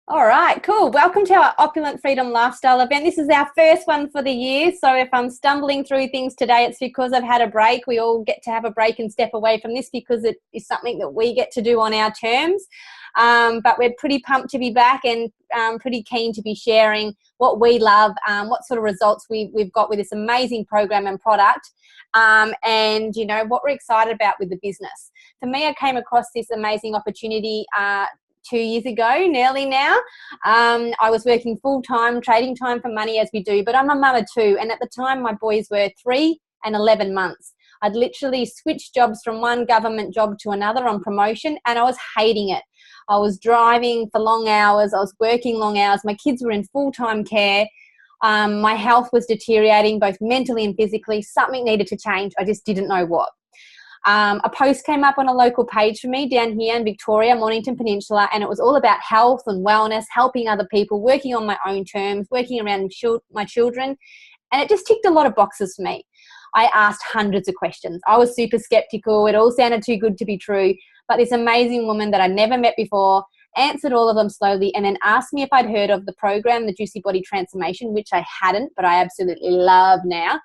All right, cool. Welcome to our Opulent Freedom Lifestyle event. This is our first one for the year. So if I'm stumbling through things today, it's because I've had a break. We all get to have a break and step away from this because it is something that we get to do on our terms. But we're pretty pumped to be back and pretty keen to be sharing what we love, what sort of results we've got with this amazing program and product, and, you know, what we're excited about with the business. For me, I came across this amazing opportunity 2 years ago, nearly now. I was working full-time, trading time for money as we do, but I'm a mama too. And at the time, my boys were 3 and 11 months. I'd literally switched jobs from one government job to another on promotion, and I was hating it. I was driving for long hours. I was working long hours. My kids were in full-time care. My health was deteriorating, both mentally and physically. Something needed to change. I just didn't know what. A post came up on a local page for me down here in Victoria, Mornington Peninsula, and it was all about health and wellness, helping other people, working on my own terms, working around my children, and it just ticked a lot of boxes for me. I asked hundreds of questions. I was super skeptical. It all sounded too good to be true, but this amazing woman that I'd never met before answered all of them slowly and then asked me if I'd heard of the program, the Juicy Body Transformation, which I hadn't, but I absolutely love now,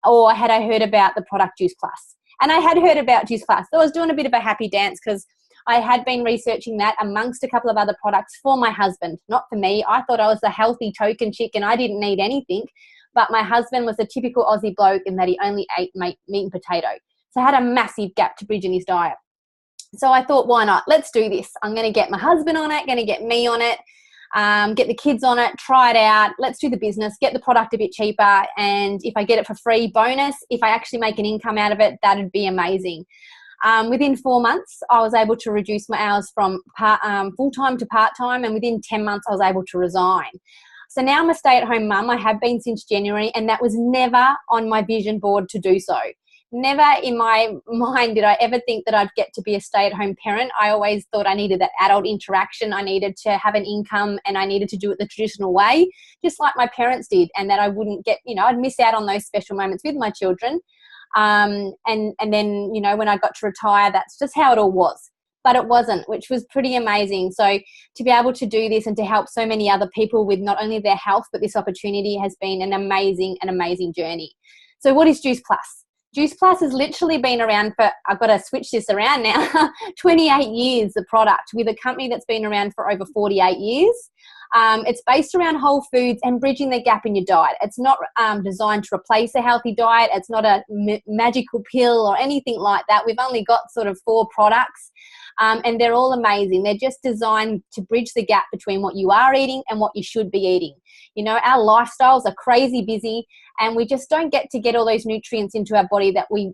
or had I heard about the product Juice Plus. And I had heard about Juice Plus. So I was doing a bit of a happy dance because I had been researching that amongst a couple of other products for my husband, not for me. I thought I was a healthy token chick and I didn't need anything. But my husband was a typical Aussie bloke in that he only ate meat and potato. So I had a massive gap to bridge in his diet. So I thought, why not? Let's do this. I'm going to get my husband on it, going to get me on it. Get the kids on it, try it out, let's do the business, get the product a bit cheaper, and if I get it for free, bonus. If I actually make an income out of it, that'd be amazing. Within 4 months, I was able to reduce my hours from full-time to part-time, and within 10 months, I was able to resign. So now I'm a stay-at-home mum. I have been since January, and that was never on my vision board to do so. Never in my mind did I ever think that I'd get to be a stay-at-home parent. I always thought I needed that adult interaction. I needed to have an income and I needed to do it the traditional way, just like my parents did, and that I wouldn't get, I'd miss out on those special moments with my children. And then, when I got to retire, that's just how it all was. But it wasn't, which was pretty amazing. So to be able to do this and to help so many other people with not only their health, but this opportunity has been an amazing journey. So what is Juice Plus? Juice Plus has literally been around for, I've got to switch this around now, 28 years, the product, with a company that's been around for over 48 years. It's based around whole foods and bridging the gap in your diet. It's not designed to replace a healthy diet. It's not a magical pill or anything like that. We've only got sort of 4 products. And they're all amazing. They're just designed to bridge the gap between what you are eating and what you should be eating. Our lifestyles are crazy busy and we just don't get to get all those nutrients into our body that we,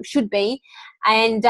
should be. And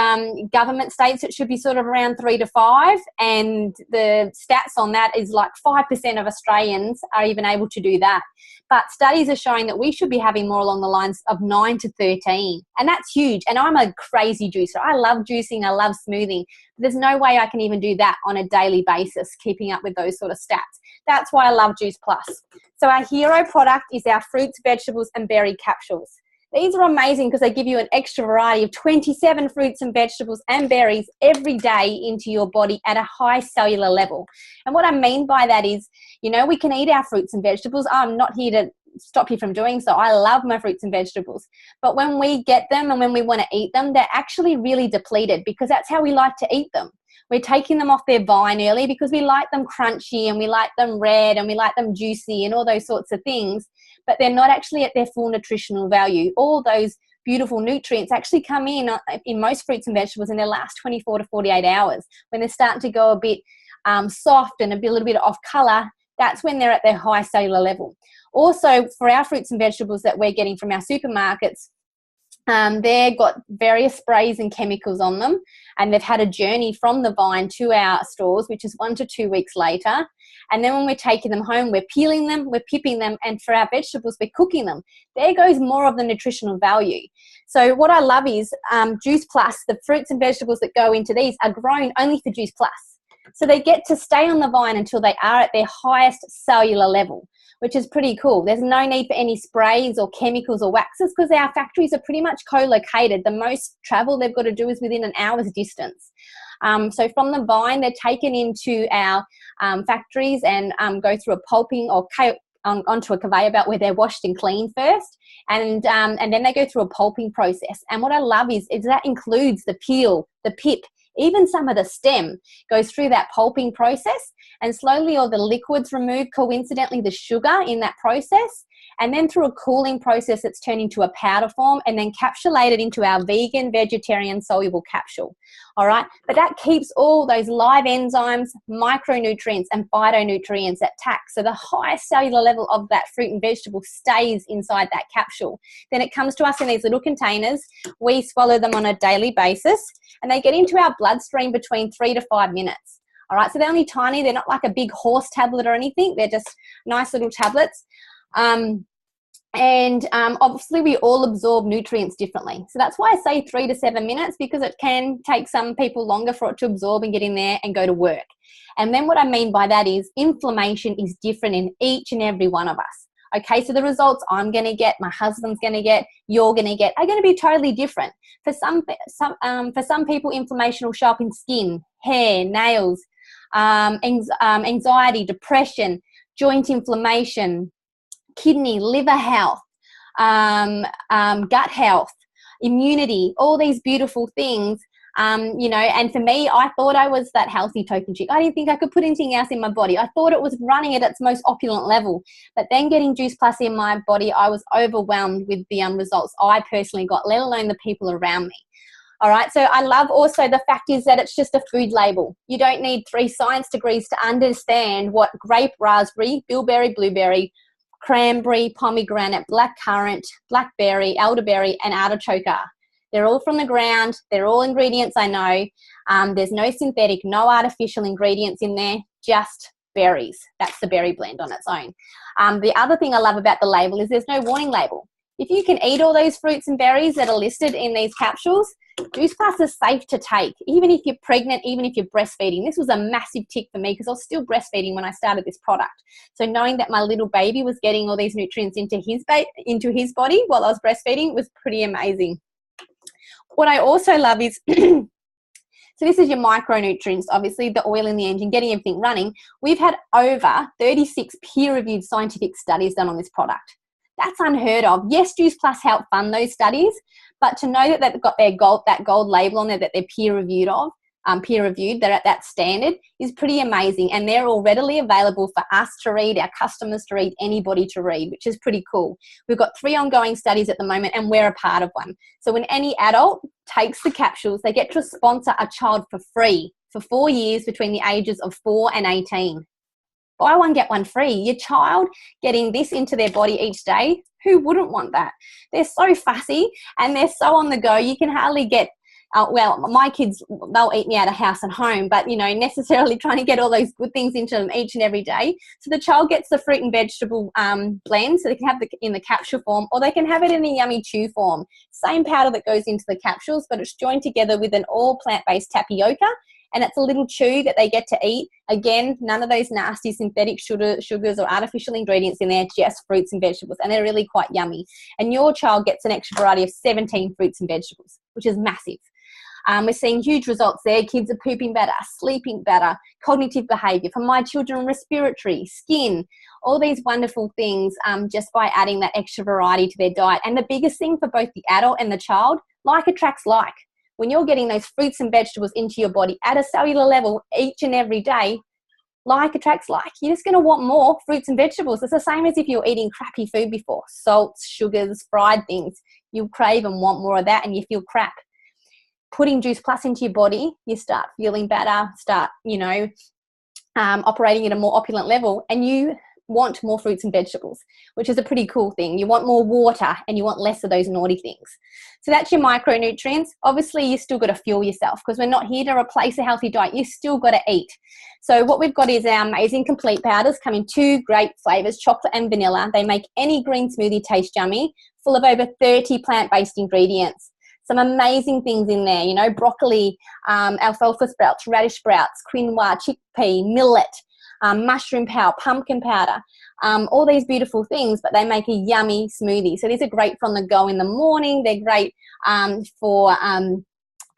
government states it should be sort of around 3 to 5. And the stats on that is like 5% of Australians are even able to do that. But studies are showing that we should be having more along the lines of 9 to 13. And that's huge. And I'm a crazy juicer. I love juicing. I love smoothing. But there's no way I can even do that on a daily basis, keeping up with those sort of stats. That's why I love Juice Plus. So our hero product is our fruits, vegetables, and berry capsules. These are amazing because they give you an extra variety of 27 fruits and vegetables and berries every day into your body at a high cellular level. And what I mean by that is, we can eat our fruits and vegetables. I'm not here to stop you from doing so. I love my fruits and vegetables. But when we get them and when we want to eat them, they're actually really depleted because that's how we like to eat them. We're taking them off their vine early because we like them crunchy and we like them red and we like them juicy and all those sorts of things. But they're not actually at their full nutritional value. All those beautiful nutrients actually come in most fruits and vegetables in their last 24 to 48 hours. When they're starting to go a bit soft and a little bit off colour, that's when they're at their high cellular level. Also, for our fruits and vegetables that we're getting from our supermarkets, they've got various sprays and chemicals on them, and they've had a journey from the vine to our stores, which is 1 to 2 weeks later. And then when we're taking them home, we're peeling them, we're pipping them, and for our vegetables, we're cooking them. There goes more of the nutritional value. So what I love is Juice Plus, the fruits and vegetables that go into these are grown only for Juice Plus. So they get to stay on the vine until they are at their highest cellular level, which is pretty cool. There's no need for any sprays or chemicals or waxes because our factories are pretty much co-located. The most travel they've got to do is within an hour's distance. So from the vine, they're taken into our factories and go through a pulping or onto a conveyor belt where they're washed and cleaned first, and then they go through a pulping process. And what I love is that includes the peel, the pip, even some of the stem goes through that pulping process, and slowly all the liquids removed, coincidentally the sugar in that process, and then through a cooling process it's turned into a powder form and then capsulated into our vegan, vegetarian, soluble capsule. All right, but that keeps all those live enzymes, micronutrients and phytonutrients intact. So the highest cellular level of that fruit and vegetable stays inside that capsule. Then it comes to us in these little containers. We swallow them on a daily basis and they get into our bloodstream between 3 to 5 minutes. All right, so they're only tiny. They're not like a big horse tablet or anything. They're just nice little tablets. Obviously we all absorb nutrients differently. So that's why I say 3 to 7 minutes, because it can take some people longer for it to absorb and get in there and go to work. And then what I mean by that is inflammation is different in each and every one of us. Okay, so the results I'm going to get, my husband's going to get, you're going to get, are going to be totally different. For some people, inflammation will show up in skin, hair, nails, anxiety, depression, joint inflammation, kidney, liver health, gut health, immunity, all these beautiful things. And for me, I thought I was that healthy token chick. I didn't think I could put anything else in my body. I thought it was running at its most opulent level. But then getting Juice Plus in my body, I was overwhelmed with the results I personally got, let alone the people around me. All right, so I love also the fact is that it's just a food label. You don't need 3 science degrees to understand what grape, raspberry, bilberry, blueberry, cranberry, pomegranate, blackcurrant, blackberry, elderberry, and artichoke are. They're all from the ground. They're all ingredients I know. There's no synthetic, no artificial ingredients in there, just berries. That's the berry blend on its own. The other thing I love about the label is there's no warning label. If you can eat all those fruits and berries that are listed in these capsules, Juice Plus is safe to take, even if you're pregnant, even if you're breastfeeding. This was a massive tick for me because I was still breastfeeding when I started this product. So knowing that my little baby was getting all these nutrients into his body while I was breastfeeding was pretty amazing. What I also love is, so this is your micronutrients, obviously the oil in the engine, getting everything running. We've had over 36 peer-reviewed scientific studies done on this product. That's unheard of. Yes, Juice Plus helped fund those studies, but to know that they've got that gold label on there, that they're peer-reviewed, they're at that standard, is pretty amazing. And they're all readily available for us to read, our customers to read, anybody to read, which is pretty cool. We've got 3 ongoing studies at the moment and we're a part of one. So when any adult takes the capsules, they get to sponsor a child for free for 4 years between the ages of 4 and 18. Buy one, get one free. Your child getting this into their body each day, who wouldn't want that? They're so fussy and they're so on the go. You can hardly get, well, my kids, they'll eat me out of house and home, but, necessarily trying to get all those good things into them each and every day. So the child gets the fruit and vegetable blend, so they can have it in the capsule form, or they can have it in a yummy chew form. Same powder that goes into the capsules, but it's joined together with an all plant-based tapioca. And it's a little chew that they get to eat. Again, none of those nasty synthetic sugars or artificial ingredients in there, just fruits and vegetables. And they're really quite yummy. And your child gets an extra variety of 17 fruits and vegetables, which is massive. We're seeing huge results there. Kids are pooping better, sleeping better, cognitive behaviour. For my children, respiratory, skin, all these wonderful things just by adding that extra variety to their diet. And the biggest thing for both the adult and the child, like attracts like. When you're getting those fruits and vegetables into your body at a cellular level each and every day, like attracts like. You're just going to want more fruits and vegetables. It's the same as if you're eating crappy food before. Salts, sugars, fried things. You'll crave and want more of that and you feel crap. Putting Juice Plus into your body, you start feeling better, start, operating at a more opulent level, and you want more fruits and vegetables, which is a pretty cool thing. You want more water and you want less of those naughty things. So that's your micronutrients. Obviously, you still got to fuel yourself because we're not here to replace a healthy diet. You still got to eat. So what we've got is our amazing complete powders come in 2 great flavors, chocolate and vanilla. They make any green smoothie taste yummy, full of over 30 plant-based ingredients. Some amazing things in there, broccoli, alfalfa sprouts, radish sprouts, quinoa, chickpea, millet, mushroom powder, pumpkin powder, all these beautiful things, but they make a yummy smoothie. So these are great from the go in the morning. They're great for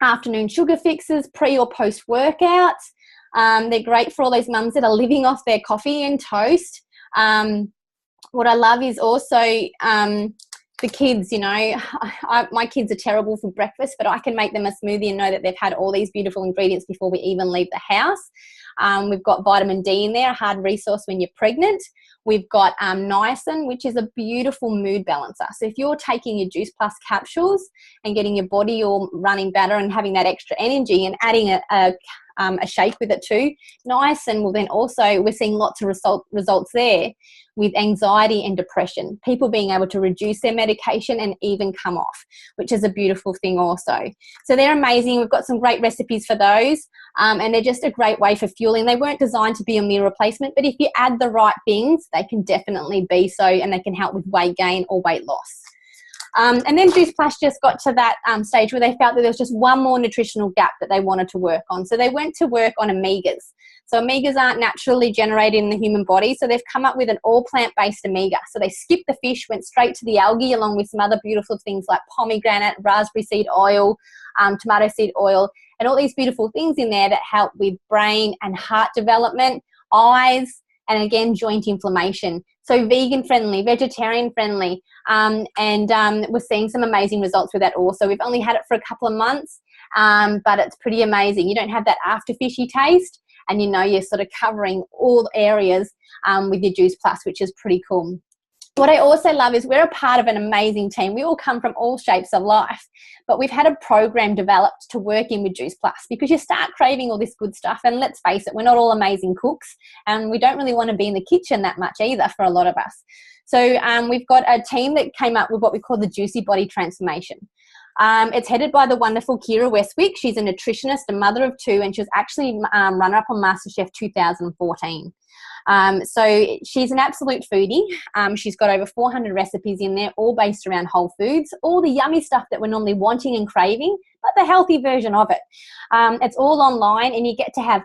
afternoon sugar fixes, pre or post workout. They're great for all those mums that are living off their coffee and toast. What I love is also the kids, you know, my kids are terrible for breakfast, but I can make them a smoothie and know that they've had all these beautiful ingredients before we even leave the house. We've got vitamin D in there, a hard resource when you're pregnant. We've got niacin, which is a beautiful mood balancer. So if you're taking your Juice Plus capsules and getting your body all running better and having that extra energy and adding a shake with it too, niacin will then also, we're seeing lots of results there with anxiety and depression, people being able to reduce their medication and even come off, which is a beautiful thing also. So they're amazing. We've got some great recipes for those, and they're just a great way for fueling. They weren't designed to be a meal replacement, but if you add the right things, they can definitely be so, and they can help with weight gain or weight loss. And then Juice Plus just got to that stage where they felt that there was just one more nutritional gap that they wanted to work on. So they went to work on omegas. So omegas aren't naturally generated in the human body, so they've come up with an all plant-based omega. So they skipped the fish, went straight to the algae, along with some other beautiful things like pomegranate, raspberry seed oil, tomato seed oil, and all these beautiful things in there that help with brain and heart development, eyes, and again, joint inflammation. So vegan friendly, vegetarian friendly, and we're seeing some amazing results with that also. We've only had it for a couple of months, but it's pretty amazing. You don't have that after fishy taste, and you know you're sort of covering all areas with your Juice Plus, which is pretty cool. What I also love is we're a part of an amazing team. We all come from all shapes of life, but we've had a program developed to work in with Juice Plus, because you start craving all this good stuff, and let's face it, we're not all amazing cooks, and we don't really want to be in the kitchen that much either for a lot of us. So we've got a team that came up with what we call the Juicy Body Transformation. It's headed by the wonderful Kira Westwick. She's a nutritionist, a mother of two, and she was actually runner-up on MasterChef 2014. So she's an absolute foodie. She's got over 400 recipes in there, all based around whole foods, all the yummy stuff that we're normally wanting and craving, but the healthy version of it. It's all online, and you get to have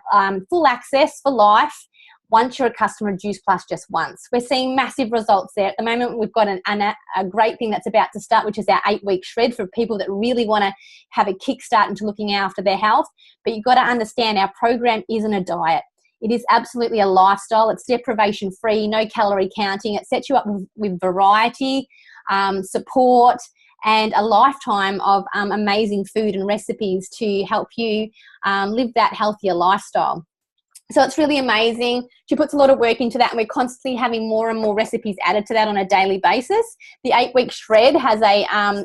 full access for life once you're a customer of Juice Plus just once. We're seeing massive results there. At the moment, we've got a great thing that's about to start, which is our 8-week shred for people that really want to have a kickstart into looking after their health. But you've got to understand, our program isn't a diet. It is absolutely a lifestyle. It's deprivation free, no calorie counting. It sets you up with variety, support, and a lifetime of amazing food and recipes to help you live that healthier lifestyle. So it's really amazing. She puts a lot of work into that, and we're constantly having more and more recipes added to that on a daily basis. The 8-week shred has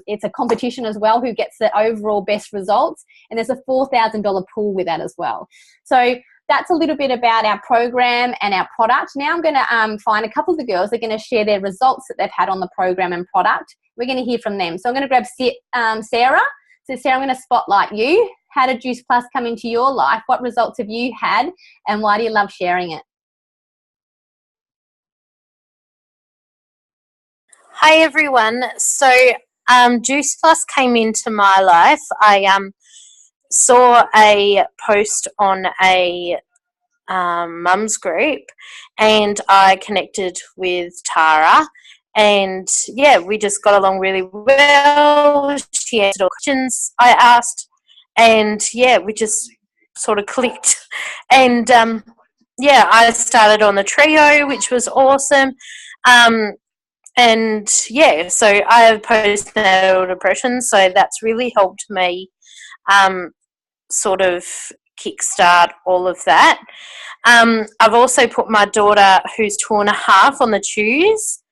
it's a competition as well, who gets the overall best results, and there's a $4,000 pool with that as well. So that's a little bit about our program and our product. Now I'm going to find a couple of the girls. They're going to share their results that they've had on the program and product. We're going to hear from them. So I'm going to grab Sarah. So Sarah, I'm going to spotlight you. How did Juice Plus come into your life? What results have you had, and why do you love sharing it? Hi everyone. So Juice Plus came into my life. I saw a post on a mums group, and I connected with Tara, and yeah, we just got along really well. She answered all questions I asked, and yeah, we just sort of clicked. And yeah, I started on the trio, which was awesome. And yeah, so I have postnatal depression, so that's really helped me sort of kickstart all of that. I've also put my daughter, who's 2.5, on the chews,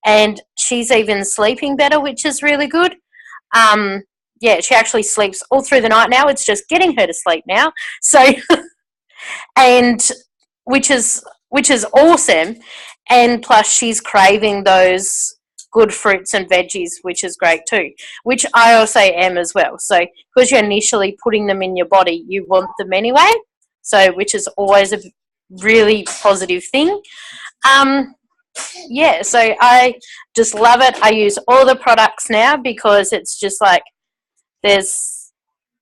and she's even sleeping better, which is really good. Yeah, she actually sleeps all through the night now. It's just getting her to sleep now. So, and which is awesome. And plus, she's craving those good fruits and veggies, which is great too, which I also am as well. So, because you're initially putting them in your body, you want them anyway. So, which is always a really positive thing. Yeah, so I just love it. I use all the products now because it's just like there's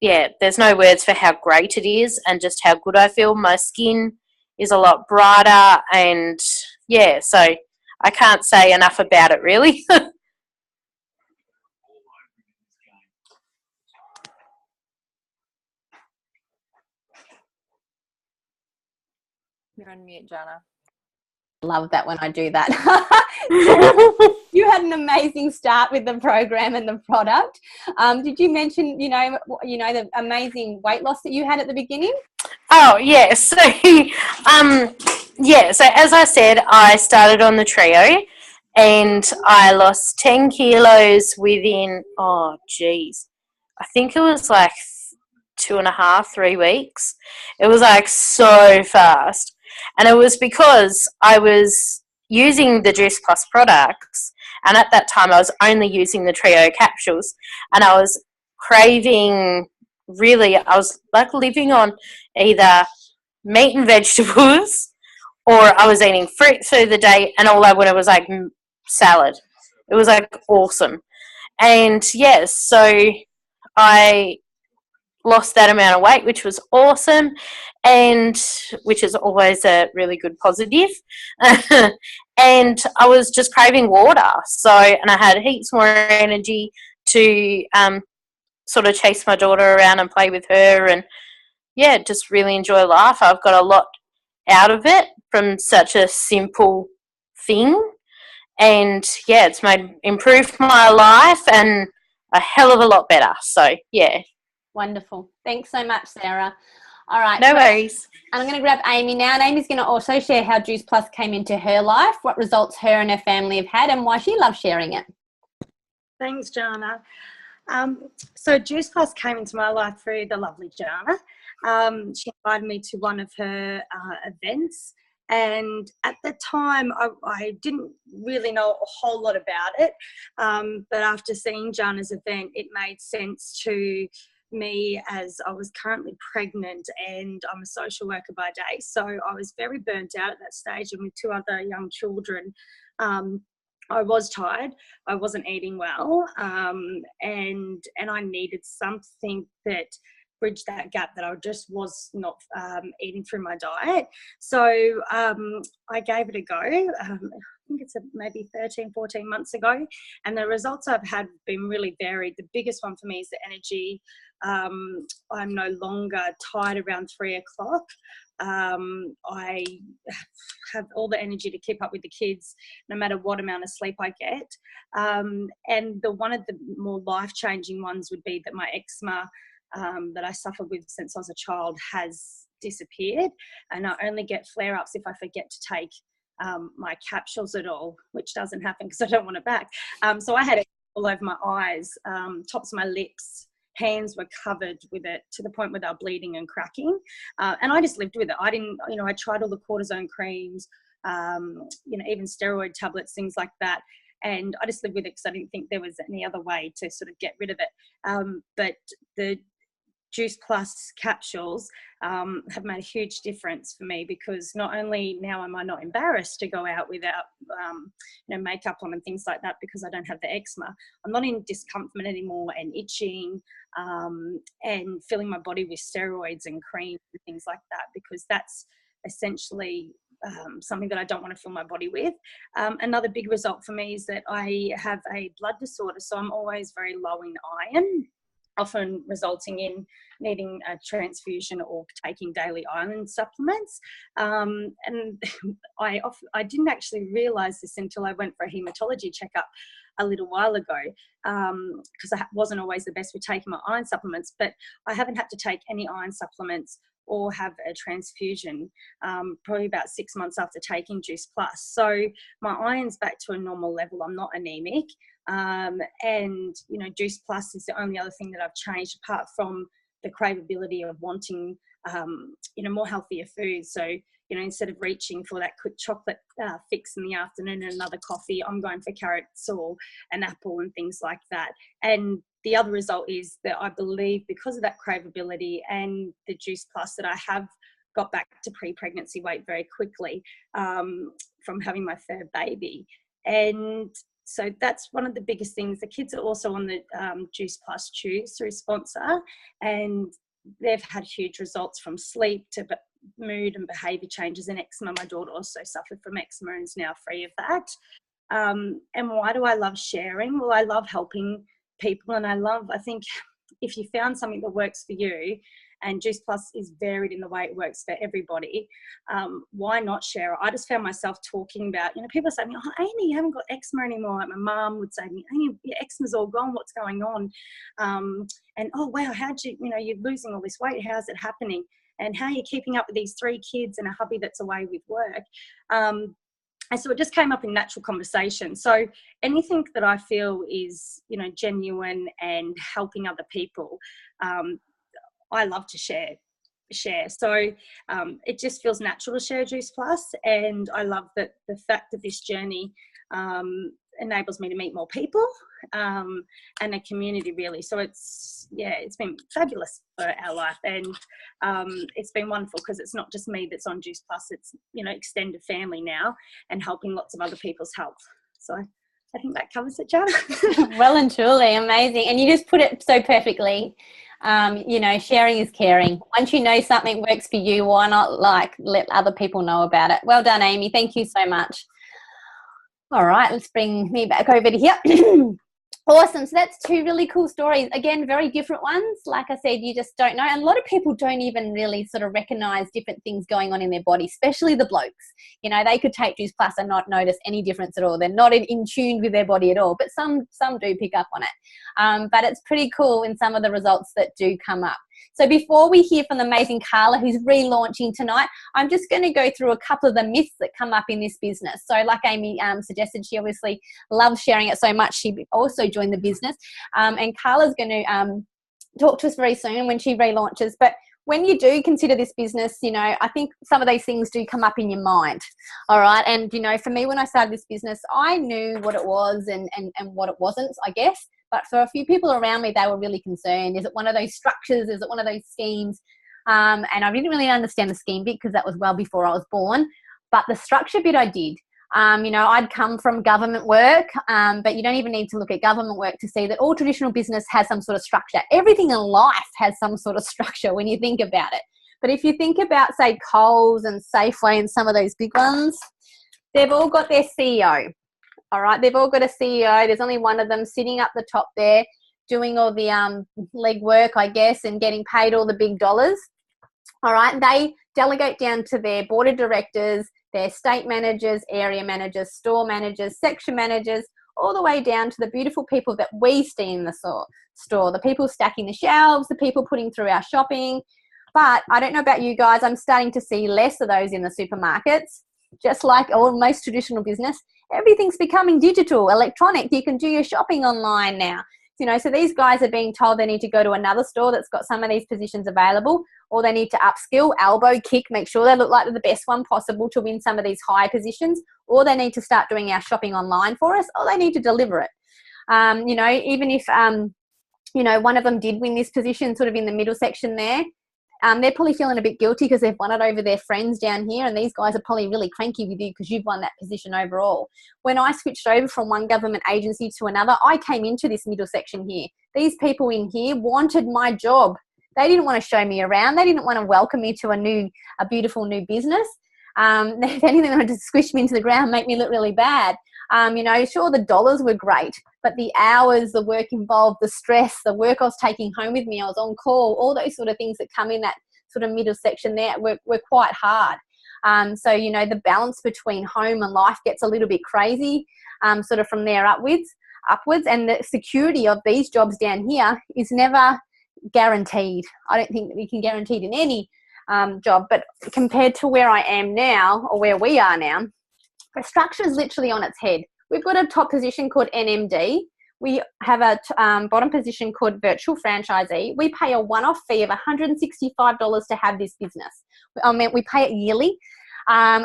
no words for how great it is and just how good I feel. My skin is a lot brighter, and yeah, so I can't say enough about it, really. You're on mute, Jana. Love that when I do that. So you had an amazing start with the program and the product. Did you mention, the amazing weight loss that you had at the beginning? Oh, yeah. So, so as I said, I started on the trio and I lost 10 kilos within, I think it was like 2.5, 3 weeks. It was like so fast. And it was because I was using the Juice Plus products. And at that time, I was only using the trio capsules. And I was craving, really, I was like living on either meat and vegetables or I was eating fruit through the day and all I wanted was like salad. It was like awesome. And yes, so I lost that amount of weight, which was awesome, and which is always a really good positive. And I was just craving water, and I had heaps more energy to sort of chase my daughter around and play with her, and just really enjoy life. I've got a lot out of it from such a simple thing, and it's improved my life and a hell of a lot better. So Wonderful. Thanks so much, Sarah. All right. No worries. I'm going to grab Amy now, and Amy's going to also share how Juice Plus came into her life, what results her and her family have had, and why she loves sharing it. Thanks, Jana. So Juice Plus came into my life through the lovely Jana. She invited me to one of her events, and at the time I didn't really know a whole lot about it, but after seeing Jana's event, it made sense to me as I was currently pregnant and I'm a social worker by day, so I was very burnt out at that stage, and with 2 other young children, I was tired, I wasn't eating well, and I needed something that bridged that gap that I just was not eating through my diet. So I gave it a go. I think it's maybe 13, 14 months ago, and the results I've had have been really varied. The biggest one for me is the energy. I'm no longer tired around 3 o'clock. I have all the energy to keep up with the kids no matter what amount of sleep I get. And one of the more life-changing ones would be that my eczema that I suffered with since I was a child has disappeared, and I only get flare-ups if I forget to take my capsules at all, which doesn't happen because I don't want it back. So I had it all over my eyes, tops of my lips, hands were covered with it to the point where they were bleeding and cracking, and I just lived with it. I didn't, I tried all the cortisone creams, even steroid tablets, things like that, and I just lived with it because I didn't think there was any other way to sort of get rid of it. But the Juice Plus capsules have made a huge difference for me, because not only now am I not embarrassed to go out without makeup on and things like that because I don't have the eczema. I'm not in discomfort anymore and itching and filling my body with steroids and creams and things like that, because that's essentially something that I don't want to fill my body with. Another big result for me is that I have a blood disorder, so I'm always very low in iron, often resulting in needing a transfusion or taking daily iron supplements. And I didn't actually realise this until I went for a haematology checkup a little while ago, because I wasn't always the best with taking my iron supplements, but I haven't had to take any iron supplements or have a transfusion probably about 6 months after taking Juice Plus. So my iron's back to a normal level. I'm not anemic. And Juice Plus is the only other thing that I've changed, apart from the craveability of wanting more healthier food. So instead of reaching for that quick chocolate fix in the afternoon and another coffee, I'm going for carrots or an apple and things like that. And the other result is that I believe, because of that craveability and the Juice Plus, that I have got back to pre-pregnancy weight very quickly from having my third baby. And so that's one of the biggest things. The kids are also on the Juice Plus tubes through sponsor, and they've had huge results from sleep to mood and behaviour changes and eczema. My daughter also suffered from eczema and is now free of that. And why do I love sharing? Well, I love helping people, and I think if you found something that works for you and Juice Plus is varied in the way it works for everybody. Why not share it? I just found myself talking about, people say to me, oh, Amy, you haven't got eczema anymore. Like my mum would say to me, Amy, your eczema's all gone. What's going on? And, oh, wow, you're losing all this weight. How's it happening? And how are you keeping up with these 3 kids and a hubby that's away with work? And so it just came up in natural conversation. So anything that I feel is, genuine and helping other people, I love to share. So it just feels natural to share Juice Plus. And I love that the fact that this journey enables me to meet more people and a community, really. So it's been fabulous for our life, and it's been wonderful because it's not just me that's on Juice Plus, it's extended family now and helping lots of other people's health. So I think that covers it, Jana. Well and truly amazing, and you just put it so perfectly. Sharing is caring. Once you know something works for you, why not let other people know about it? Well done, Amy. Thank you so much. All right, let's bring me back over to here. Awesome. So that's 2 really cool stories. Again, very different ones. Like I said, you just don't know. And a lot of people don't even really sort of recognize different things going on in their body, especially the blokes. They could take Juice Plus and not notice any difference at all. They're not in tune with their body at all, but some do pick up on it. But it's pretty cool in some of the results that do come up. So before we hear from the amazing Carla, who's relaunching tonight, I'm just going to go through a couple of the myths that come up in this business. So like Amy suggested, she obviously loves sharing it so much. She also joined the business. And Carla's going to talk to us very soon when she relaunches. But when you do consider this business, I think some of these things do come up in your mind. All right. And, for me, when I started this business, I knew what it was and what it wasn't, I guess. But for a few people around me, they were really concerned. Is it one of those structures? Is it one of those schemes? And I didn't really understand the scheme bit because that was well before I was born. But the structure bit I did. I'd come from government work, but you don't even need to look at government work to see that all traditional business has some sort of structure. Everything in life has some sort of structure when you think about it. But if you think about, say, Coles and Safeway and some of those big ones, they've all got their CEO. All right, they've all got a CEO. There's only one of them sitting up the top there doing all the leg work, I guess, and getting paid all the big dollars. All right, they delegate down to their board of directors, their state managers, area managers, store managers, section managers, all the way down to the beautiful people that we see in the store, the people stacking the shelves, the people putting through our shopping. But I don't know about you guys, I'm starting to see less of those in the supermarkets. Just like most traditional business, everything's becoming digital, electronic. You can do your shopping online now. So these guys are being told they need to go to another store that's got some of these positions available, or they need to upskill, elbow, kick, make sure they look like they're the best one possible to win some of these higher positions, or they need to start doing our shopping online for us, or they need to deliver it. Even if, one of them did win this position sort of in the middle section there, they're probably feeling a bit guilty because they've won it over their friends down here, and these guys are probably really cranky with you because you've won that position overall. When I switched over from one government agency to another, I came into this middle section here. These people in here wanted my job. They didn't want to show me around. They didn't want to welcome me to a beautiful new business. If anything, they wanted to squish me into the ground, make me look really bad. Sure, the dollars were great, but the hours, the work involved, the stress, the work I was taking home with me, I was on call, all those sort of things that come in that sort of middle section there were quite hard. So, the balance between home and life gets a little bit crazy, sort of from there upwards, and the security of these jobs down here is never guaranteed. I don't think that we can guarantee it in any job, but compared to where I am now, or where we are now, the structure is literally on its head. We've got a top position called NMD. We have a bottom position called virtual franchisee. We pay a one-off fee of $165 to have this business. We pay it yearly,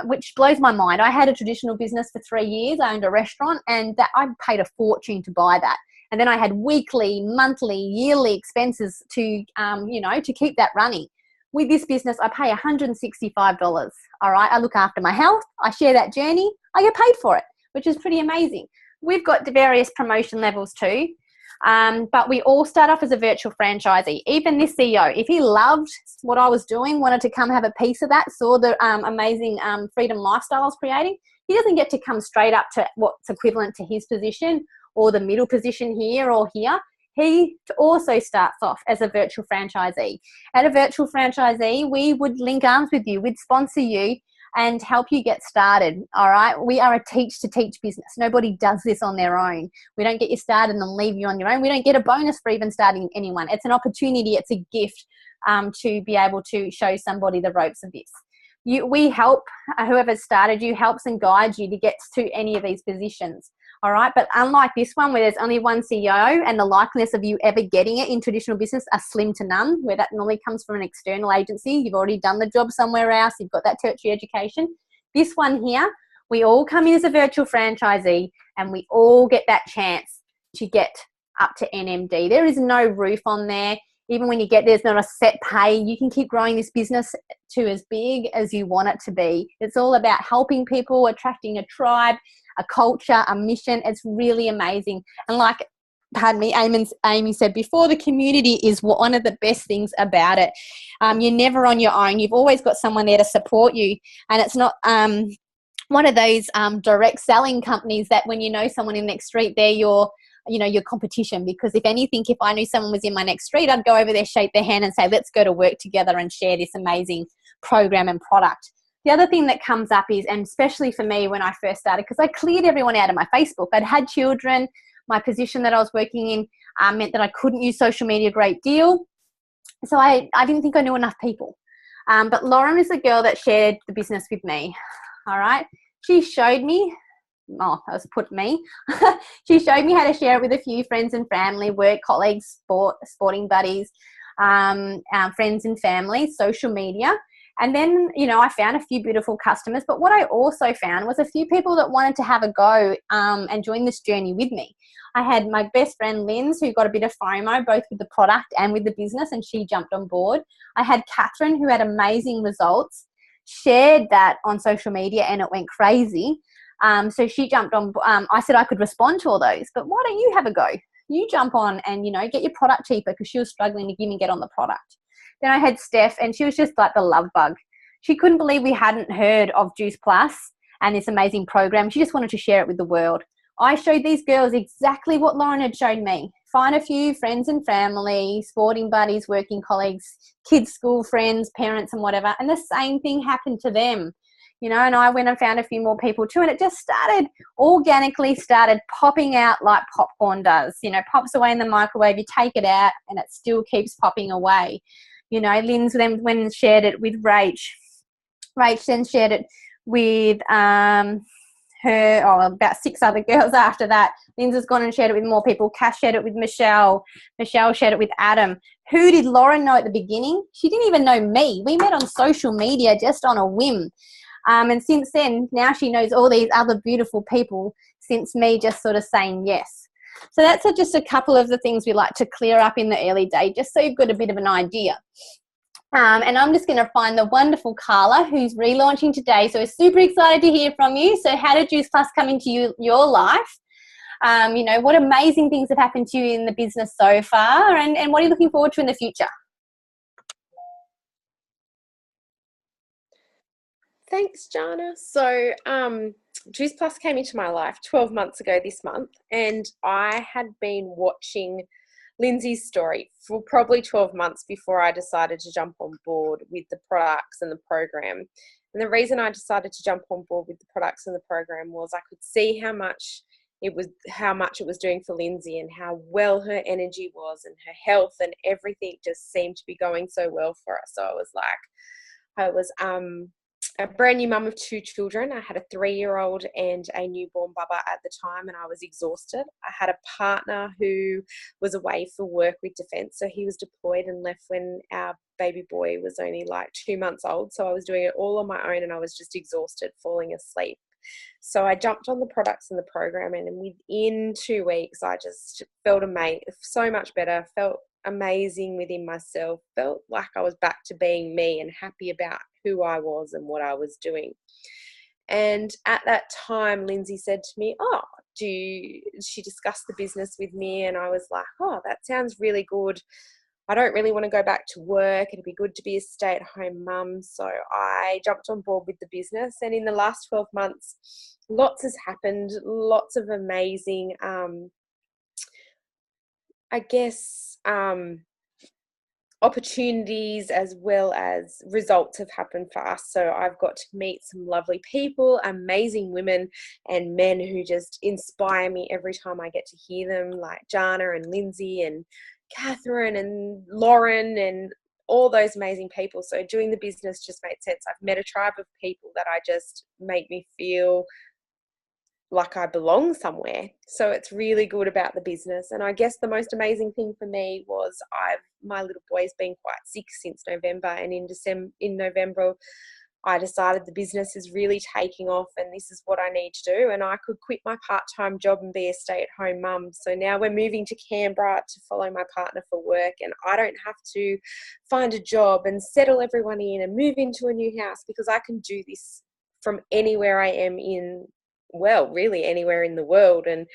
which blows my mind. I had a traditional business for 3 years. I owned a restaurant, and that I paid a fortune to buy that. And then I had weekly, monthly, yearly expenses to keep that running. With this business, I pay $165. All right, I look after my health. I share that journey. I get paid for it, which is pretty amazing. We've got the various promotion levels too, but we all start off as a virtual franchisee. Even this CEO, if he loved what I was doing, wanted to come have a piece of that, saw the amazing freedom lifestyle I was creating, he doesn't get to come straight up to what's equivalent to his position or the middle position here or here. He also starts off as a virtual franchisee. At a virtual franchisee, we would link arms with you, we'd sponsor you and help you get started, all right? We are a teach-to-teach business. Nobody does this on their own. We don't get you started and leave you on your own. We don't get a bonus for even starting anyone. It's an opportunity, it's a gift to be able to show somebody the ropes of this. We help whoever started you, helps and guides you to get to any of these positions. All right. But unlike this one where there's only one CEO and the likeliness of you ever getting it in traditional business are slim to none, where that normally comes from an external agency. You've already done the job somewhere else. You've got that tertiary education. This one here, we all come in as a virtual franchisee and we all get that chance to get up to NMD. There is no roof on there. Even when you get there's not a set pay. You can keep growing this business to as big as you want it to be. It's all about helping people, attracting a tribe, a culture, a mission. It's really amazing. And like, pardon me, Amy said before, the community is one of the best things about it. You're never on your own. You've always got someone there to support you. And it's not one of those direct selling companies that when you know someone in the next street, they're your competition. Because if anything, if I knew someone was in my next street, I'd go over there, shake their hand and say, let's go to work together and share this amazing program and product. The other thing that comes up is, and especially for me when I first started, because I cleared everyone out of my Facebook. I'd had children. My position that I was working in meant that I couldn't use social media a great deal. So I didn't think I knew enough people. But Lauren is the girl that shared the business with me. All right. She showed me, she showed me how to share it with a few friends and family, work colleagues, sporting buddies, friends and family, social media. And then, I found a few beautiful customers. But what I also found was a few people that wanted to have a go and join this journey with me. I had my best friend, Linz, who got a bit of FOMO, both with the product and with the business, and she jumped on board. I had Catherine, who had amazing results, shared that on social media, and it went crazy. So she jumped on. I said I could respond to all those, but why don't you have a go? You jump on and, get your product cheaper, because she was struggling to even get on the product. Then I had Steph, and she was just like the love bug. She couldn't believe we hadn't heard of Juice Plus and this amazing program. She just wanted to share it with the world. I showed these girls exactly what Lauren had shown me. Find a few friends and family, sporting buddies, working colleagues, kids' school friends, parents and whatever. And the same thing happened to them. And I went and found a few more people too. And it just organically started popping out like popcorn does. Pops away in the microwave, you take it out and it still keeps popping away. Lynn's then went and shared it with Rach. Rach then shared it with about 6 other girls after that. Lynn's has gone and shared it with more people. Cash shared it with Michelle. Michelle shared it with Adam. Who did Lauren know at the beginning? She didn't even know me. We met on social media just on a whim. And since then, now she knows all these other beautiful people since me just sort of saying yes. So that's just a couple of the things we like to clear up in the early day, just so you've got a bit of an idea. And I'm just going to find the wonderful Carla, who's relaunching today. So we're super excited to hear from you. So how did Juice Plus come into your life? What amazing things have happened to you in the business so far, and what are you looking forward to in the future? Thanks, Jana. So Juice Plus came into my life 12 months ago this month, and I had been watching Lindsay's story for probably 12 months before I decided to jump on board with the products and the program. And the reason I decided to jump on board with the products and the program was I could see how much it was doing for Lindsay, and how well her energy was, and her health, and everything just seemed to be going so well for her. So I was a brand new mum of 2 children. I had a 3-year-old and a newborn bubba at the time, and I was exhausted. I had a partner who was away for work with defence, so he was deployed and left when our baby boy was only like 2 months old. So I was doing it all on my own, and I was just exhausted, falling asleep. So I jumped on the products and the program, and within 2 weeks, I just felt so much better, felt amazing within myself, felt like I was back to being me and happy about who I was and what I was doing. And at that time, Lindsay said to me, she discussed the business with me, and I was like, that sounds really good. I don't really want to go back to work. It'd be good to be a stay-at-home mum. So I jumped on board with the business, and in the last 12 months, lots has happened, lots of amazing I guess, opportunities as well as results have happened for us. So I've got to meet some lovely people, amazing women and men who just inspire me every time I get to hear them, like Jana and Lindsay and Catherine and Lauren and all those amazing people. So doing the business just made sense. I've met a tribe of people that I just make me feel like I belong somewhere. So it's really good about the business. And I guess the most amazing thing for me was my little boy's been quite sick since November, and in November I decided the business is really taking off and this is what I need to do, and I could quit my part-time job and be a stay-at-home mum. So now we're moving to Canberra to follow my partner for work, and I don't have to find a job and settle everyone in and move into a new house, because I can do this from anywhere I am really anywhere in the world, and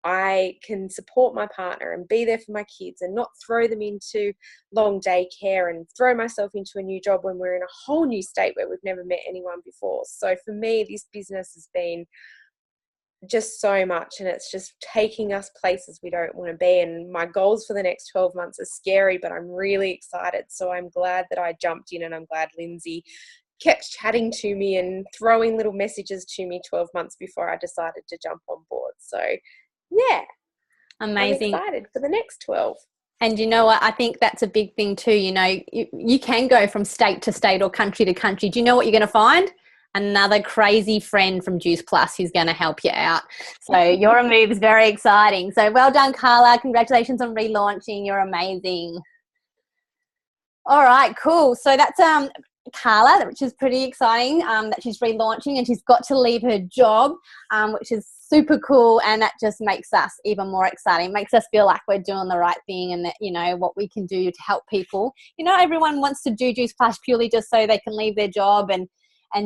I can support my partner and be there for my kids and not throw them into long daycare and throw myself into a new job when we're in a whole new state where we've never met anyone before. So for me, this business has been just so much, and it's just taking us places we don't want to be. And my goals for the next 12 months are scary, but I'm really excited. So I'm glad that I jumped in, and I'm glad Lindsay kept chatting to me and throwing little messages to me 12 months before I decided to jump on board. So yeah, Amazing. I'm excited for the next 12. And you know what? I think that's a big thing too. You know, you can go from state to state or country to country. Do you know what you're going to find? Another crazy friend from Juice Plus who's going to help you out. So your move is very exciting. So well done, Carla. Congratulations on relaunching. You're amazing. All right, cool. So that's Carla, which is pretty exciting, that she's relaunching and she's got to leave her job, which is super cool, and that just makes us even more exciting. It makes us feel like we're doing the right thing, and that, you know, what we can do to help people. You know, everyone wants to do Juice Plus purely just so they can leave their job and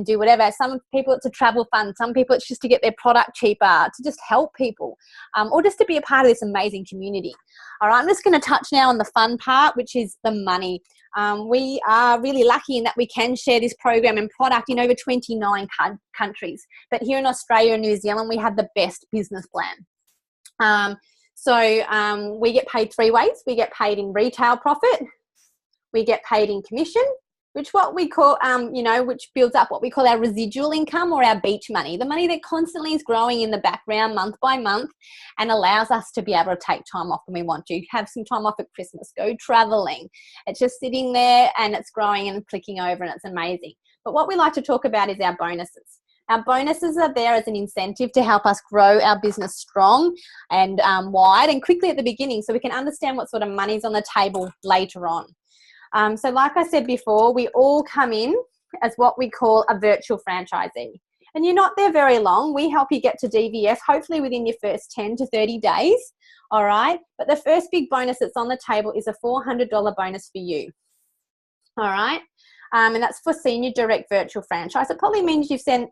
do whatever. Some people it's a travel fund, some people it's just to get their product cheaper, to just help people, or just to be a part of this amazing community. All right, I'm just going to touch now on the fun part, which is the money. We are really lucky in that we can share this program and product in over 29 countries. But here in Australia and New Zealand, we have the best business plan. So we get paid 3 ways. We get paid in retail profit, we get paid in commission, which what we call, which builds up what we call our residual income, or our beach money, the money that constantly is growing in the background month by month and allows us to be able to take time off when we want to, have some time off at Christmas, go traveling. It's just sitting there and it's growing and clicking over, and it's amazing. But what we like to talk about is our bonuses. Our bonuses are there as an incentive to help us grow our business strong and wide and quickly at the beginning, so we can understand what sort of money's on the table later on. So like I said before, we all come in as what we call a virtual franchisee. And you're not there very long. We help you get to DVF, hopefully within your first 10 to 30 days, all right? But the first big bonus that's on the table is a $400 bonus for you, all right? And that's for senior direct virtual franchise. It probably means you've shared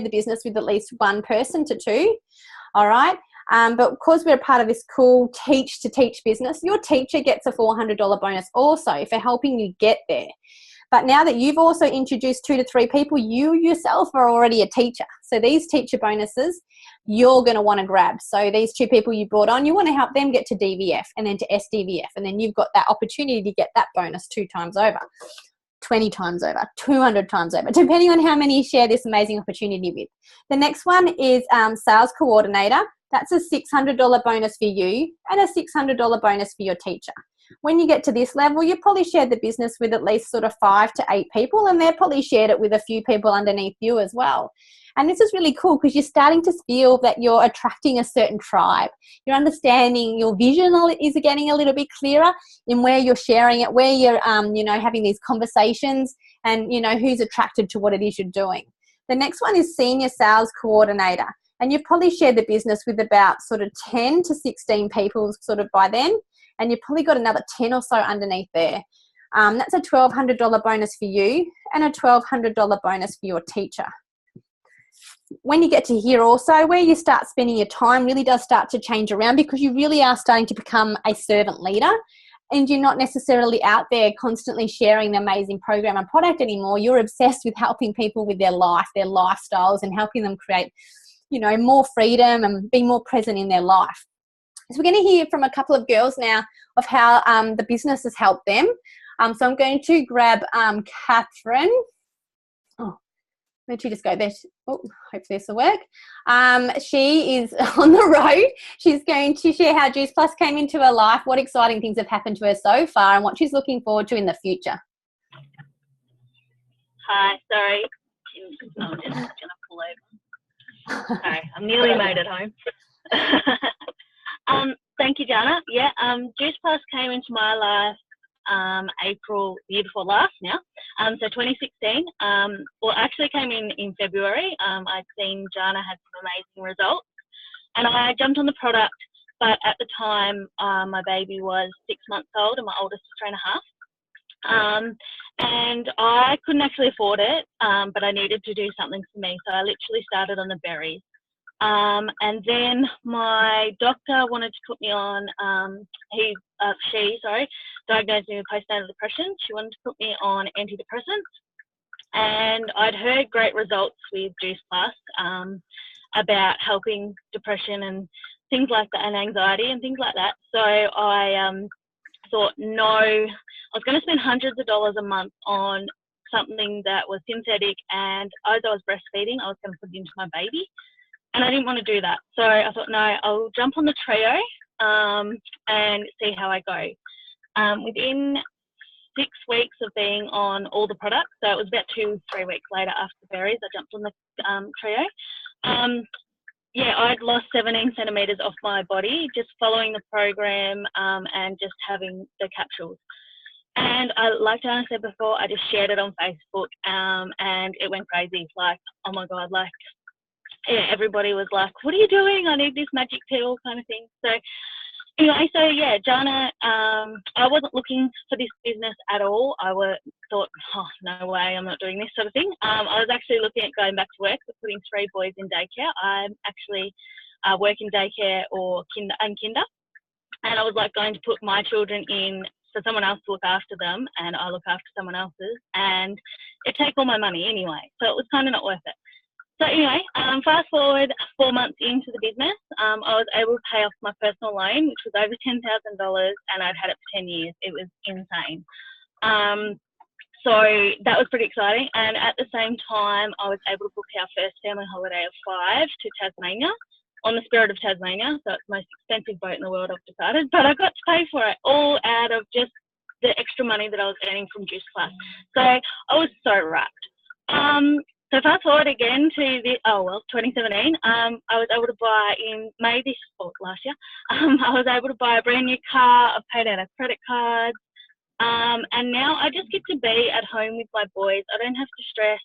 the business with at least 1 person to 2, all right? But because we're a part of this cool teach to teach business, your teacher gets a $400 bonus also for helping you get there. But now that you've also introduced 2 to 3 people, you yourself are already a teacher. So these teacher bonuses, you're going to want to grab. So these 2 people you brought on, you want to help them get to DVF and then to SDVF. And then you've got that opportunity to get that bonus 2 times over, 20 times over, 200 times over, depending on how many you share this amazing opportunity with. The next one is sales coordinator. That's a $600 bonus for you and a $600 bonus for your teacher. When you get to this level, you probably shared the business with at least sort of 5 to 8 people, and they've probably shared it with a few people underneath you as well. And this is really cool because you're starting to feel that you're attracting a certain tribe. You're understanding your vision is getting a little bit clearer in where you're sharing it, where you're, having these conversations, and, who's attracted to what it is you're doing. The next one is senior sales coordinator. And you've probably shared the business with about sort of 10 to 16 people sort of by then. And you've probably got another 10 or so underneath there. That's a $1,200 bonus for you and a $1,200 bonus for your teacher. When you get to here also, where you start spending your time really does start to change around, because you really are starting to become a servant leader. And you're not necessarily out there constantly sharing the amazing program and product anymore. You're obsessed with helping people with their life, their lifestyles, and helping them create more freedom and be more present in their life. So we're going to hear from a couple of girls now of how the business has helped them. So I'm going to grab Catherine. Oh, where'd she just go? There. Oh, hopefully this will work. She is on the road. She's going to share how Juice Plus came into her life, what exciting things have happened to her so far, and what she's looking forward to in the future. Hi, sorry. I'm just going to pull over. Sorry, I'm nearly made at home. Thank you, Jana. Yeah, Juice Plus came into my life April, the year before last now. So 2016. Well, actually came in February. I'd seen Jana had some amazing results, and I jumped on the product. But at the time, my baby was 6 months old, and my oldest was 3.5. And I couldn't actually afford it, but I needed to do something for me. So I literally started on the berries. And then my doctor wanted to put me on, she diagnosed me with postnatal depression. She wanted to put me on antidepressants. And I'd heard great results with Juice Plus about helping depression and things like that, and anxiety and things like that. So I thought, no, I was going to spend hundreds of dollars a month on something that was synthetic, and as I was breastfeeding, I was going to put it into my baby, and I didn't want to do that. So I thought, no, I'll jump on the trio and see how I go. Within 6 weeks of being on all the products, so it was about 2-3 weeks later after the berries, I jumped on the trio. Yeah, I'd lost 17 centimetres off my body just following the program and just having the capsules. And like Jana said before, I just shared it on Facebook and it went crazy. Like, oh my God, like, yeah, everybody was like, what are you doing? I need this magic pill kind of thing. So anyway, so yeah, Jana, I wasn't looking for this business at all. I thought, oh, no way, I'm not doing this sort of thing. I was actually looking at going back to work, but putting 3 boys in daycare. I'm actually work in daycare or kinder, and I was like going to put my children in for someone else to look after them, and I look after someone else's, and it'd take all my money anyway, so it was kind of not worth it. So anyway, fast forward 4 months into the business, I was able to pay off my personal loan, which was over $10,000, and I'd had it for 10 years. It was insane. So that was pretty exciting. And at the same time, I was able to book our first family holiday of 5 to Tasmania, on the Spirit of Tasmania. So it's the most expensive boat in the world, I've decided. But I got to pay for it all out of just the extra money that I was earning from Juice Plus. So I was so wrapped. So fast forward again to 2017, I was able to buy in May last year, I was able to buy a brand new car. I've paid out our credit cards, and now I just get to be at home with my boys. I don't have to stress.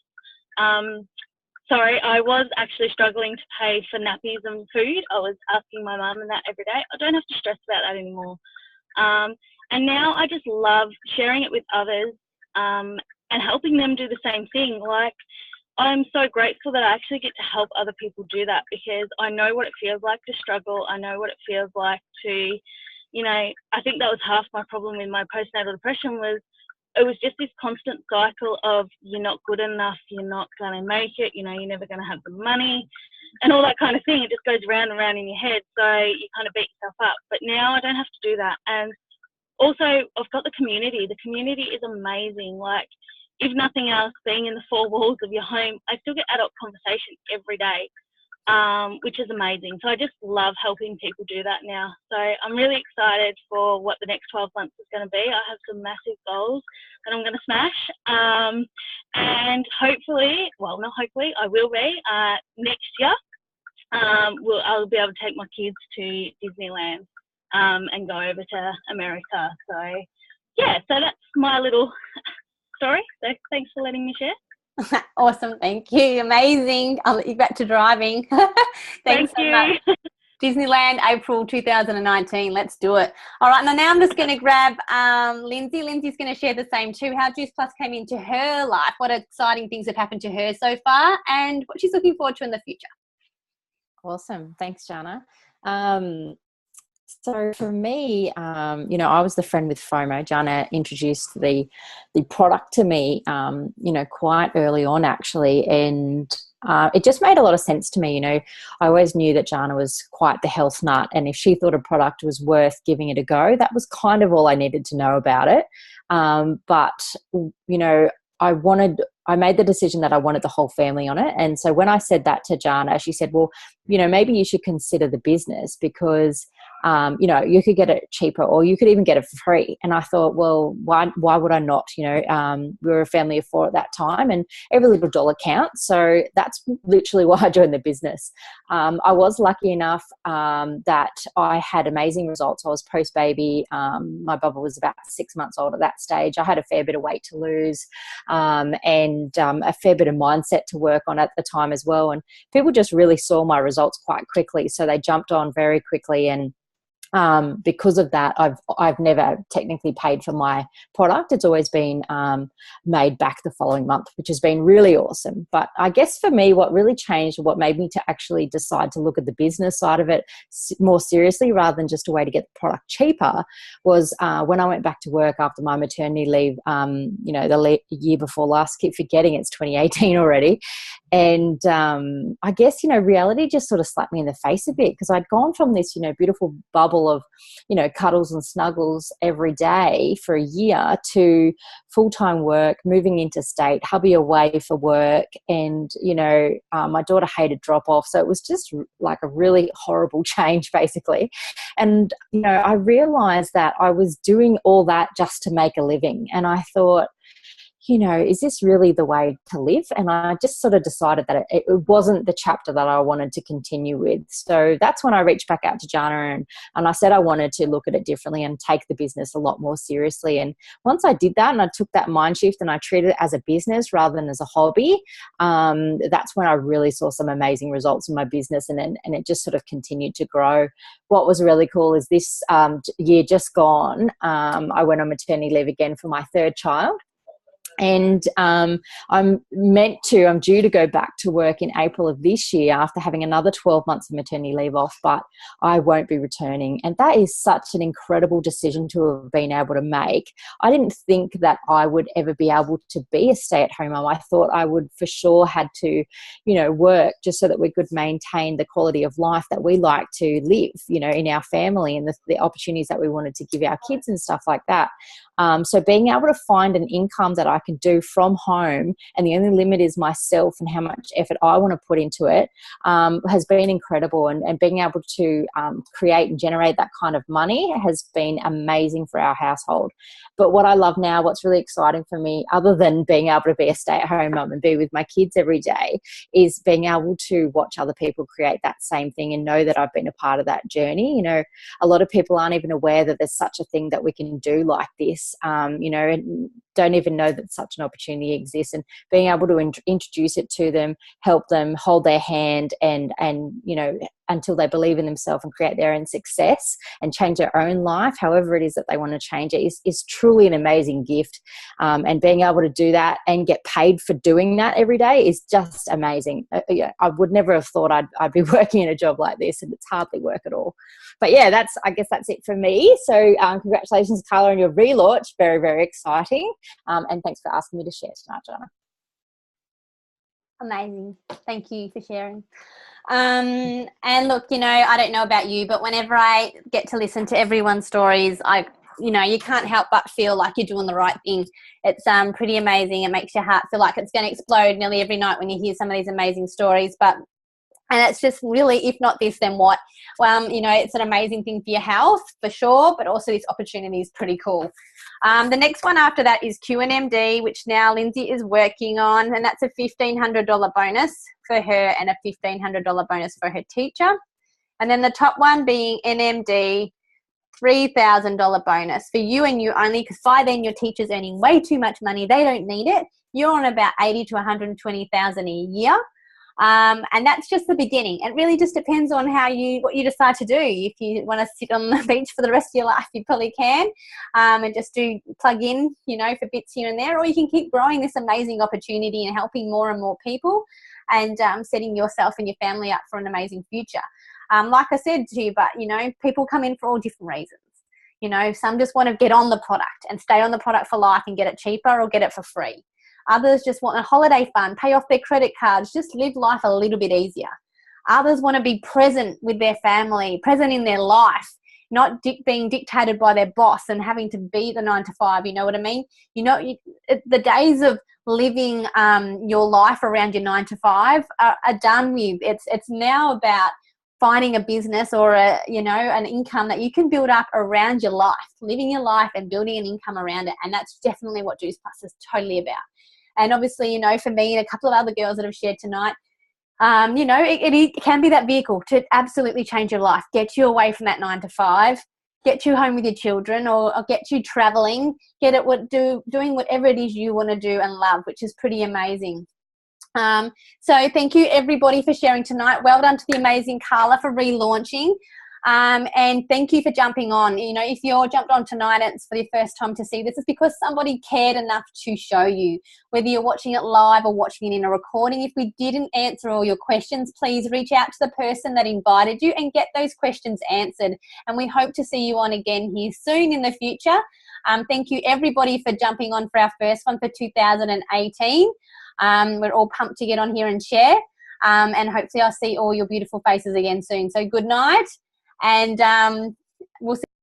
Sorry, I was actually struggling to pay for nappies and food. I was asking my mum and that every day. I don't have to stress about that anymore. And now I just love sharing it with others and helping them do the same thing. Like, I'm so grateful that I actually get to help other people do that, because I know what it feels like to struggle. I know what it feels like to, I think that was half my problem with my postnatal depression was it was just this constant cycle of you're not good enough, you're not going to make it, you're never going to have the money and all that kind of thing. It just goes round and round in your head. So you kind of beat yourself up. But now I don't have to do that. And also I've got the community. The community is amazing. Like, if nothing else, being in the 4 walls of your home, I still get adult conversation every day, which is amazing. So I just love helping people do that now. So I'm really excited for what the next 12 months is going to be. I have some massive goals that I'm going to smash. And hopefully, well, not hopefully, I will be next year. I'll be able to take my kids to Disneyland and go over to America. So yeah, so that's my little story. So thanks for letting me share. Awesome, thank you. Amazing. I'll let you back to driving. Thanks so much. Disneyland, April 2019. Let's do it. All right, now I'm just going to grab Lindsay. Lindsay's going to share the same too, how Juice Plus came into her life, what exciting things have happened to her so far, and what she's looking forward to in the future. Awesome. Thanks, Jana. So for me, I was the friend with FOMO. Jana introduced the product to me, quite early on actually. And it just made a lot of sense to me. You know, I always knew that Jana was quite the health nut, and if she thought a product was worth giving it a go, that was kind of all I needed to know about it. But, you know, I made the decision that I wanted the whole family on it. And so when I said that to Jana, she said, well, you know, maybe you should consider the business because, you know, you could get it cheaper or you could even get it for free. And I thought, well, why would I not? You know, we were a family of 4 at that time and every little dollar counts. So that's literally why I joined the business. I was lucky enough that I had amazing results. I was post-baby. My bubba was about 6 months old at that stage. I had a fair bit of weight to lose and a fair bit of mindset to work on at the time as well. And people just really saw my results quite quickly. So they jumped on very quickly, and because of that, I've never technically paid for my product. It's always been made back the following month, which has been really awesome. But I guess for me, what really changed, what made me to actually decide to look at the business side of it more seriously rather than just a way to get the product cheaper, was when I went back to work after my maternity leave, you know, the year before last. Keep forgetting it's 2018 already. And I guess, you know, reality just sort of slapped me in the face a bit, because I'd gone from this, you know, beautiful bubble of, you know, cuddles and snuggles every day for a year to full-time work, moving interstate, hubby away for work. And, you know, my daughter hated drop-off. So it was just like a really horrible change, basically. And, you know, I realized that I was doing all that just to make a living. And I thought, you know, is this really the way to live? And I just sort of decided that it wasn't the chapter that I wanted to continue with. So that's when I reached back out to Jana and I said I wanted to look at it differently and take the business a lot more seriously. And once I did that and I took that mind shift and I treated it as a business rather than as a hobby, that's when I really saw some amazing results in my business, and it just sort of continued to grow. What was really cool is this year just gone, I went on maternity leave again for my 3rd child. And I'm due to go back to work in April of this year after having another 12 months of maternity leave off, but I won't be returning. And that is such an incredible decision to have been able to make. I didn't think that I would ever be able to be a stay-at-home mum. I thought I would for sure had to, you know, work just so that we could maintain the quality of life that we like to live, you know, in our family, and the opportunities that we wanted to give our kids and stuff like that. So being able to find an income that I can do from home, and the only limit is myself and how much effort I want to put into it, has been incredible. And being able to create and generate that kind of money has been amazing for our household. But what I love now, what's really exciting for me, other than being able to be a stay-at-home mum and be with my kids every day, is being able to watch other people create that same thing and know that I've been a part of that journey. You know, a lot of people aren't even aware that there's such a thing that we can do like this. You know, and don't even know that such an opportunity exists, and being able to introduce it to them, help them, hold their hand, and you know, until they believe in themselves and create their own success and change their own life, however it is that they want to change it, is truly an amazing gift. And being able to do that and get paid for doing that every day is just amazing. I would never have thought I'd be working in a job like this, and it's hardly work at all. But yeah, I guess that's it for me. So congratulations, Carla, on your relaunch. Very, very exciting. And thanks for asking me to share tonight, Jana. Amazing. Thank you for sharing. And look, you know, I don't know about you, but whenever I get to listen to everyone's stories, you know, you can't help but feel like you're doing the right thing. It's pretty amazing. It makes your heart feel like it's going to explode nearly every night when you hear some of these amazing stories. And it's just really, if not this, then what? You know, it's an amazing thing for your health, for sure, but also this opportunity is pretty cool. The next one after that is QNMD, which now Lindsay is working on, and that's a $1,500 bonus for her and a $1,500 bonus for her teacher. And then the top one being NMD, $3,000 bonus for you and you only, because by then your teacher's earning way too much money. They don't need it. You're on about $80,000 to $120,000 a year. And that's just the beginning. It really just depends on what you decide to do. If you want to sit on the beach for the rest of your life, you probably can, and just plug in, you know, for bits here and there, or you can keep growing this amazing opportunity and helping more and more people, and setting yourself and your family up for an amazing future. Like I said to you, but you know, people come in for all different reasons. You know, some just want to get on the product and stay on the product for life and get it cheaper or get it for free. Others just want a holiday fund, pay off their credit cards, just live life a little bit easier. Others want to be present with their family, present in their life, not being dictated by their boss and having to be the 9 to 5. You know what I mean? The days of living your life around your 9 to 5 are done with. It's now about finding a business or an income that you can build up around your life, living your life and building an income around it. And that's definitely what Juice Plus is totally about. And obviously, for me and a couple of other girls that have shared tonight, it can be that vehicle to absolutely change your life, get you away from that 9 to 5, get you home with your children, or get you traveling, doing whatever it is you want to do and love, which is pretty amazing. So thank you everybody for sharing tonight. Well done to the amazing Carla for relaunching. And thank you for jumping on. If you're jumped on tonight and it's for the first time to see this, it's because somebody cared enough to show you, whether you're watching it live or watching it in a recording. If we didn't answer all your questions, please reach out to the person that invited you and get those questions answered. And we hope to see you on again here soon in the future. Thank you everybody for jumping on for our first one for 2018. We're all pumped to get on here and share. And hopefully I'll see all your beautiful faces again soon. So good night. And we'll see